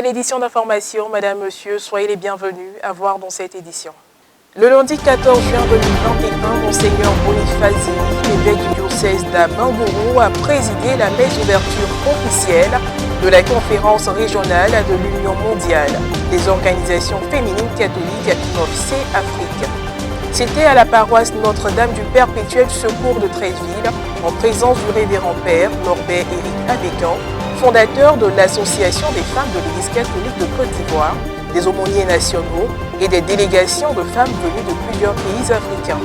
Belle édition d'information, madame, monsieur, soyez les bienvenus à voir dans cette édition. Le lundi 14 juin 2021, Monseigneur Boniface Ziri, évêque du diocèse d'Abangourou, a présidé la messe d'ouverture officielle de la conférence régionale de l'Union mondiale des organisations féminines catholiques INOFC Afrique. C'était à la paroisse Notre-Dame du Perpétuel Secours de Treichville, en présence du révérend père Norbert Éric Abécan, fondateur de l'Association des femmes de l'Église catholique de Côte d'Ivoire, des aumôniers nationaux et des délégations de femmes venues de plusieurs pays africains.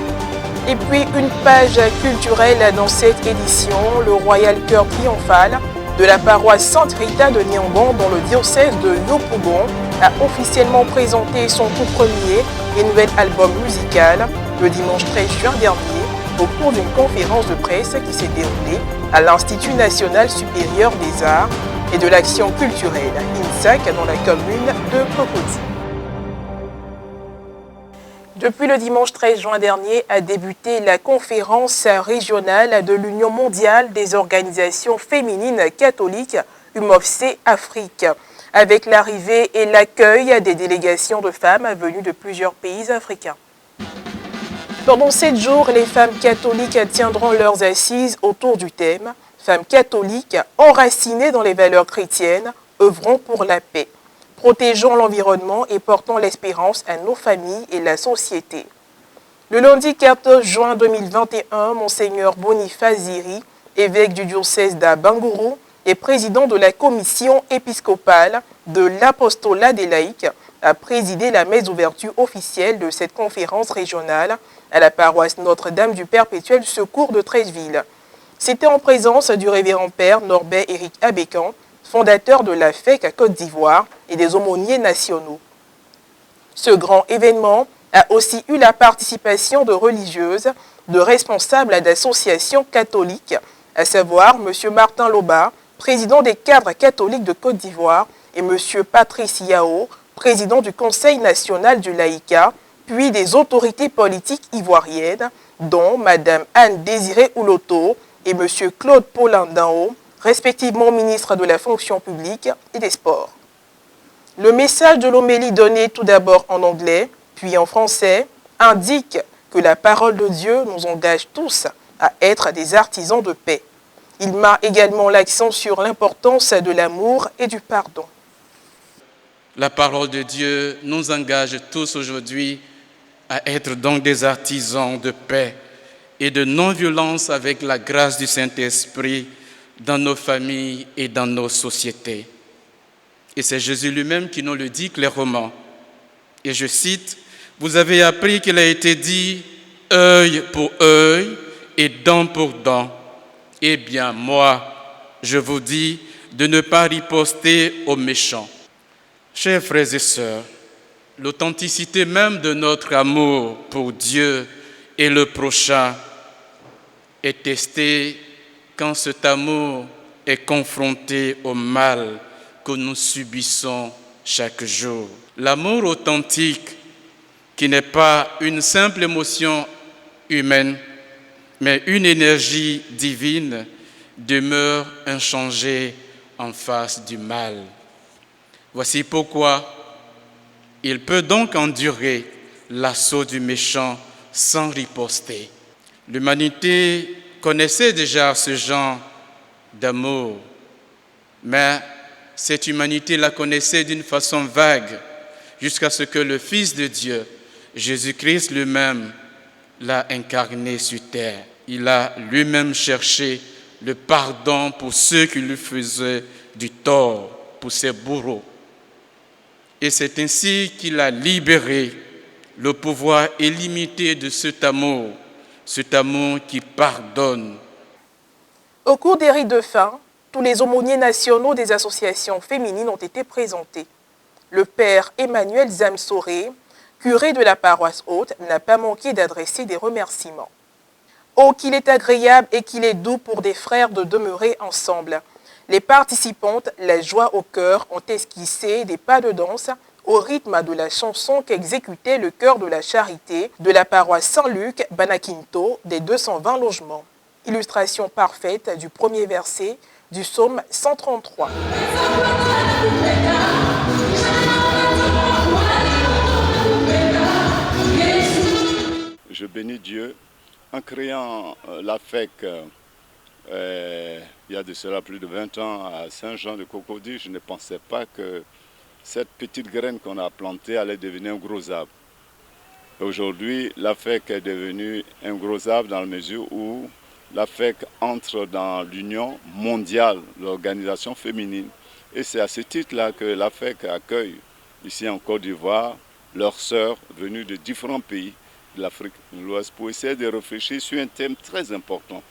Et puis une page culturelle dans cette édition, le Royal Chœur Triomphal de la paroisse Sainte Rita de Niambon dans le diocèse de Yopougon a officiellement présenté son tout premier et nouvel album musical le dimanche 13 juin dernier au cours d'une conférence de presse qui s'est déroulée à l'Institut national supérieur des arts et de l'action culturelle, INSAC, dans la commune de Cocody. Depuis le dimanche 13 juin dernier a débuté la conférence régionale de l'Union mondiale des organisations féminines catholiques UMOFC Afrique, avec l'arrivée et l'accueil des délégations de femmes venues de plusieurs pays africains. Pendant 7 jours, les femmes catholiques tiendront leurs assises autour du thème « Femmes catholiques enracinées dans les valeurs chrétiennes, œuvrons pour la paix ». Protégeons l'environnement et portons l'espérance à nos familles et la société. Le lundi 14 juin 2021, Monseigneur Boniface Ziri, évêque du diocèse d'Abangourou et président de la commission épiscopale de l'apostolat des laïcs, a présidé la messe d'ouverture officielle de cette conférence régionale à la paroisse Notre-Dame du Perpétuel Secours de Treichville. C'était en présence du révérend père Norbert Éric Abécan, fondateur de la FEC à Côte d'Ivoire et des aumôniers nationaux. Ce grand événement a aussi eu la participation de religieuses, de responsables d'associations catholiques, à savoir M. Martin Loba, président des cadres catholiques de Côte d'Ivoire, et M. Patrice Yao, président du Conseil national du laïcat, puis des autorités politiques ivoiriennes, dont Mme Anne-Désirée Ouloto et M. Claude Paulin Dao, respectivement ministre de la fonction publique et des sports. Le message de l'homélie donné tout d'abord en anglais, puis en français, indique que la parole de Dieu nous engage tous à être des artisans de paix. Il met également l'accent sur l'importance de l'amour et du pardon. La parole de Dieu nous engage tous aujourd'hui à être donc des artisans de paix et de non-violence avec la grâce du Saint-Esprit dans nos familles et dans nos sociétés. Et c'est Jésus lui-même qui nous le dit clairement. Et je cite, « Vous avez appris qu'il a été dit œil pour œil et dent pour dent. Eh bien, moi, je vous dis de ne pas riposter aux méchants. » Chers frères et sœurs, l'authenticité même de notre amour pour Dieu et le prochain est testée quand cet amour est confronté au mal que nous subissons chaque jour. L'amour authentique, qui n'est pas une simple émotion humaine, mais une énergie divine, demeure inchangée en face du mal. Voici pourquoi il peut donc endurer l'assaut du méchant sans riposter. L'humanité connaissait déjà ce genre d'amour, mais cette humanité la connaissait d'une façon vague jusqu'à ce que le Fils de Dieu, Jésus-Christ lui-même, l'a incarné sur terre. Il a lui-même cherché le pardon pour ceux qui lui faisaient du tort, pour ses bourreaux. Et c'est ainsi qu'il a libéré le pouvoir illimité de cet amour qui pardonne. Au cours des rites de fin, tous les aumôniers nationaux des associations féminines ont été présentés. Le père Emmanuel Zamsoré, curé de la paroisse haute, n'a pas manqué d'adresser des remerciements. Oh, qu'il est agréable et qu'il est doux pour des frères de demeurer ensemble. Les participantes, la joie au cœur, ont esquissé des pas de danse au rythme de la chanson qu'exécutait le chœur de la charité de la paroisse Saint-Luc, Banakinto, des 220 logements. Illustration parfaite du premier verset du psaume 133. je bénis Dieu. En créant la FEC, il y a de cela plus de 20 ans à Saint-Jean-de-Cocody, je ne pensais pas que cette petite graine qu'on a plantée allait devenir un gros arbre. Aujourd'hui, la FEC est devenue un gros arbre dans la mesure où la FEC entre dans l'Union mondiale, l'organisation féminine. Et c'est à ce titre-là que la FEC accueille ici en Côte d'Ivoire leurs sœurs venues de différents pays de l'Afrique de l'Ouest pour essayer de réfléchir sur un thème très important.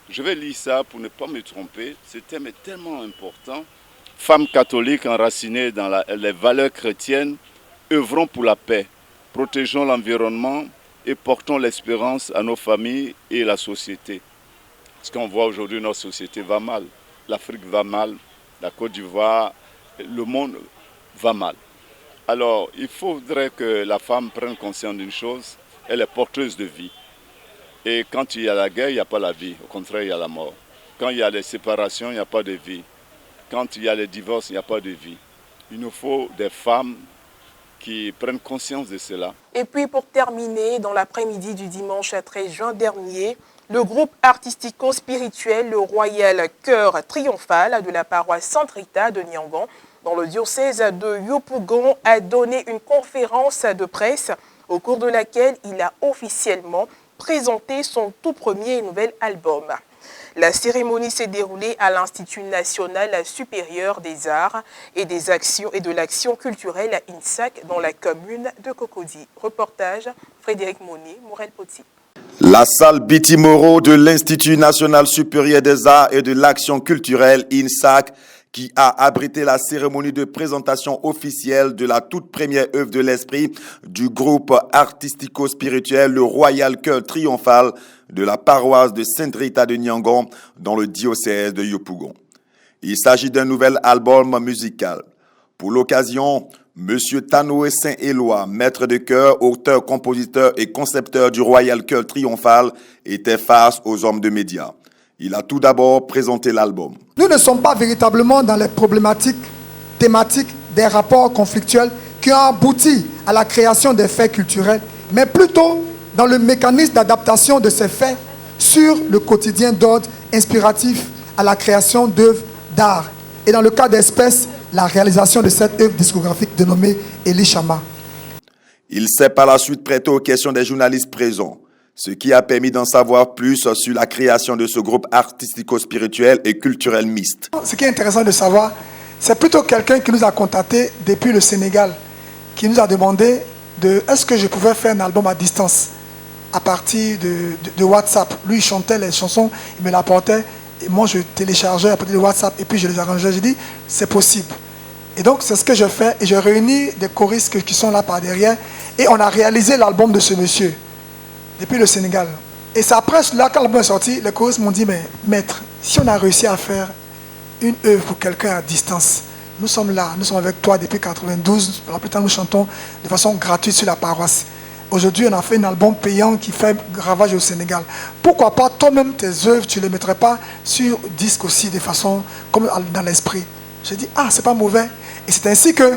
Je vais lire ça pour ne pas me tromper. Ce thème est tellement important. Femmes catholiques enracinées dans les valeurs chrétiennes, œuvrons pour la paix, protégeons l'environnement et portons l'espérance à nos familles et la société. Ce qu'on voit aujourd'hui, notre société va mal. L'Afrique va mal, la Côte d'Ivoire, le monde va mal. Alors, il faudrait que la femme prenne conscience d'une chose, elle est porteuse de vie. Et quand il y a la guerre, il n'y a pas la vie, au contraire, il y a la mort. Quand il y a les séparations, il n'y a pas de vie. Quand il y a les divorces, il n'y a pas de vie. Il nous faut des femmes qui prennent conscience de cela. Et puis pour terminer, dans l'après-midi du dimanche 13 juin dernier, le groupe artistico-spirituel Le Royal Chœur Triomphal de la paroisse Sainte-Rita de Niangon, dans le diocèse de Yopougon, a donné une conférence de presse au cours de laquelle il a officiellement présenté son tout premier et nouvel album. La cérémonie s'est déroulée à l'Institut national supérieur des arts et des actions et de l'action culturelle à INSAC dans la commune de Cocody. Reportage Frédéric Monnet, Morel-Poti. La salle Biti Moreau de l'Institut national supérieur des arts et de l'action culturelle INSAC, qui a abrité la cérémonie de présentation officielle de la toute première œuvre de l'esprit du groupe artistico-spirituel Le Royal Chœur Triomphal de la paroisse de Sainte-Rita de Niangon dans le diocèse de Yopougon. Il s'agit d'un nouvel album musical. Pour l'occasion, Monsieur Tanoé Saint-Éloi, maître de chœur, auteur, compositeur et concepteur du Royal Chœur Triomphal, était face aux hommes de médias. Il a tout d'abord présenté l'album. Nous ne sommes pas véritablement dans les problématiques thématiques des rapports conflictuels qui ont abouti à la création des faits culturels, mais plutôt dans le mécanisme d'adaptation de ces faits sur le quotidien d'ordre inspiratif à la création d'œuvres d'art. Et dans le cas d'espèce, la réalisation de cette œuvre discographique dénommée Elishama. Il s'est par la suite prêté aux questions des journalistes présents, ce qui a permis d'en savoir plus sur la création de ce groupe artistico-spirituel et culturel mixte. Ce qui est intéressant de savoir, c'est plutôt quelqu'un qui nous a contactés depuis le Sénégal, qui nous a demandé est-ce que je pouvais faire un album à distance à partir de WhatsApp. Lui, il chantait les chansons, il me l'apportait, et moi je téléchargeais à partir de WhatsApp et puis je les arrangeais. J'ai dit, c'est possible. Et donc c'est ce que je fais, et je réunis des choristes qui sont là par derrière, et on a réalisé l'album de ce monsieur depuis le Sénégal. Et c'est après là, quand l'album est sorti, les choristes m'ont dit, mais maître, si on a réussi à faire une œuvre pour quelqu'un à distance, nous sommes là, nous sommes avec toi depuis 92, alors plus tard nous chantons de façon gratuite sur la paroisse. Aujourd'hui, on a fait un album payant qui fait ravage au Sénégal. Pourquoi pas toi-même tes œuvres, tu ne les mettrais pas sur disque aussi de façon comme dans l'esprit. J'ai dit, c'est pas mauvais. Et c'est ainsi que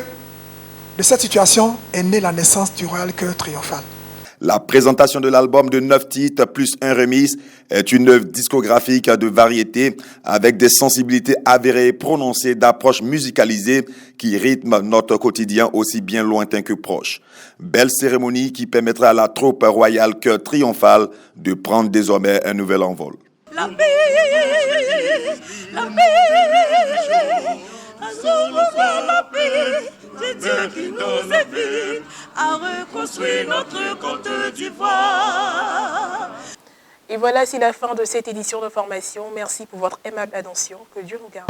de cette situation est née la naissance du Royal Chœur Triomphal. La présentation de l'album de 9 titres plus un remix est une œuvre discographique de variété avec des sensibilités avérées et prononcées d'approches musicalisées qui rythment notre quotidien aussi bien lointain que proche. Belle cérémonie qui permettra à la troupe Royal Chœur Triomphal de prendre désormais un nouvel envol. La paix, la paix, la paix. C'est Dieu qui nous invite à reconstruire notre Côte d'Ivoire. Et voilà, c'est la fin de cette édition de formation. Merci pour votre aimable attention. Que Dieu nous garde.